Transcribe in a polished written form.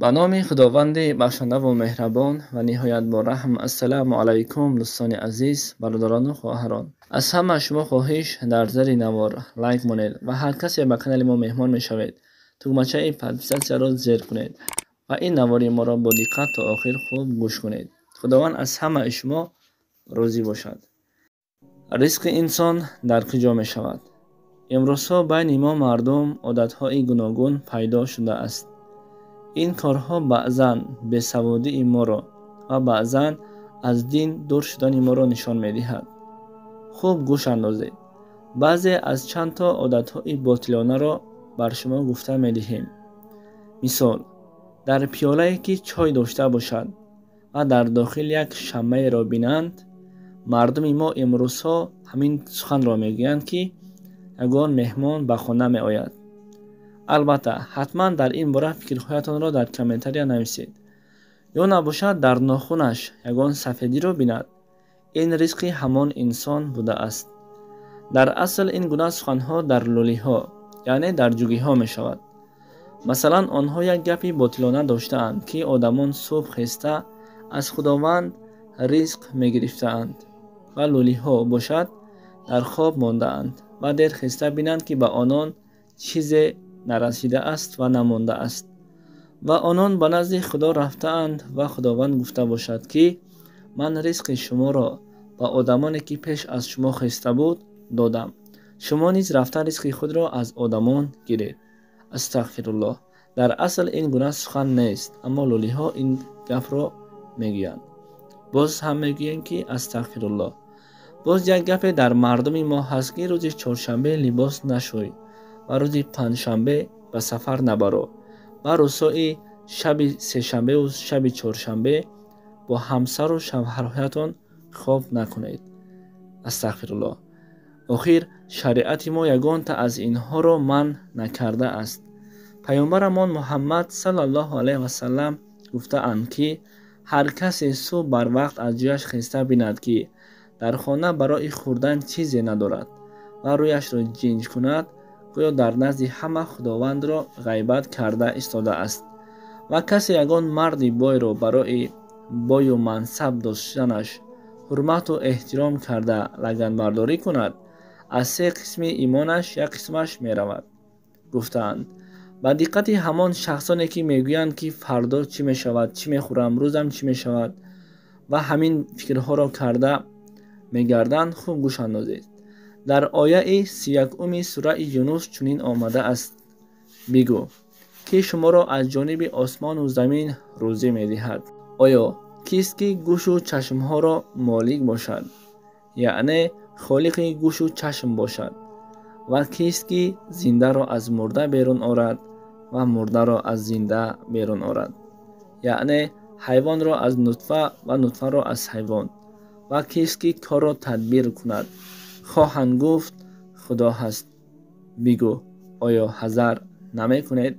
با نام خداوند بخشنده و مهربان و نهایت با رحم. السلام علیکم دوستان عزیز، برادران و خواهران. از همه شما خواهش در زیر نوار لایک مونید و هر کسی به کانال ما مهمان میشوید تومچه پادپیساسیا را زیر کنید و این نواری ما را با دقت تا آخر خوب گوش کنید. خداوند از همه شما راضی باشد. رزق انسان در کجا می شود؟ امروزها بین ما مردم عادت‌های گوناگون پیدا شده است. این کارها بعضاً بی‌سوادی ما را و بعضاً از دین دور شدن ما را نشان می‌دهد. خوب گوش اندازید. بعضی از چند تا عادت‌های باطلانه را بر شما گفته می‌دهیم. مثال، در پیاله‌ای که چای داشته باشد و در داخل یک شمع را بینند، مردم ما امروزها همین سخن را میگویند که یگان مهمان به خانه می آید. البته حتما در این باره فکرهایتان را در کامنتاریا نویسید. یا نباشد در ناخونش یگان سفیدی را بیند. این رزق همان انسان بوده است. در اصل این گونه سخنها در لولی ها یعنی در جوگی ها می شود. مثلا آنها یک گپی باطلانه داشته اند که آدمان صبح خسته از خداوند رزق می گرفته اند و لولی ها باشد در خواب مانده اند و دیر خسته بینند که به آنان چیزی نرسیده است و نمانده است و آنان به نزد خدا رفته اند و خداوند گفته باشد که من رزق شما را به آدمانی که پیش از شما خسته بود دادم، شما نیز رفته رزق خود را از آدمان گیرید. استغفرالله. در اصل این گونه سخن نیست، اما لولی ها این گپ را میگویند. باز هم میگویند که استغفرالله. باز یک گپ در مردم ما هست که روز چهارشنبه لباس نشوی و روز پنجشنبه به سفر نبرو و روزهای شب سه‌شنبه و شب چهارشنبه با همسر و شوهرهایتان خواب نکنید. استغفرالله. آخر شریعت ما یگان تا از اینها را منع نکرده است. پیامبرمان محمد صلی الله علیه و سلم گفته اند که هر کسی صبح بر وقت از جایش خسته بیند که در خانه برای خوردن چیزی ندارد و رویش را جنج کند، گویا در نزد همه خداوند را غیبت کرده ایستاده است. و کسی یگان مردی بای را برای بای و منصب داشتنش حرمت و احترام کرده لگن برداری کند، از 3 قسم ایمانش یک قسمش می رود. گفتند با دقت همان شخصانی که میگویند که فردا چی می شود، چی می خورم، روزم چی می شود و همین فکرها را کرده میگردند خوب گوش اندازید. در آیه 31 سوره یونس چنین آمده است: بگو که شما را از جانب آسمان و زمین روزی میدهد. آیا کیست که گوش و چشم ها را مالک باشد؟ یعنی خالق گوش و چشم باشد. و کیست که زنده را از مرده بیرون آورد و مرده را از زنده بیرون آورد؟ یعنی حیوان را از نطفه و نطفه را از حیوان. و کیست که کار را تدبیر کند؟ خواهند گفت خدا هست. بگو آیا حذر نمی کنید؟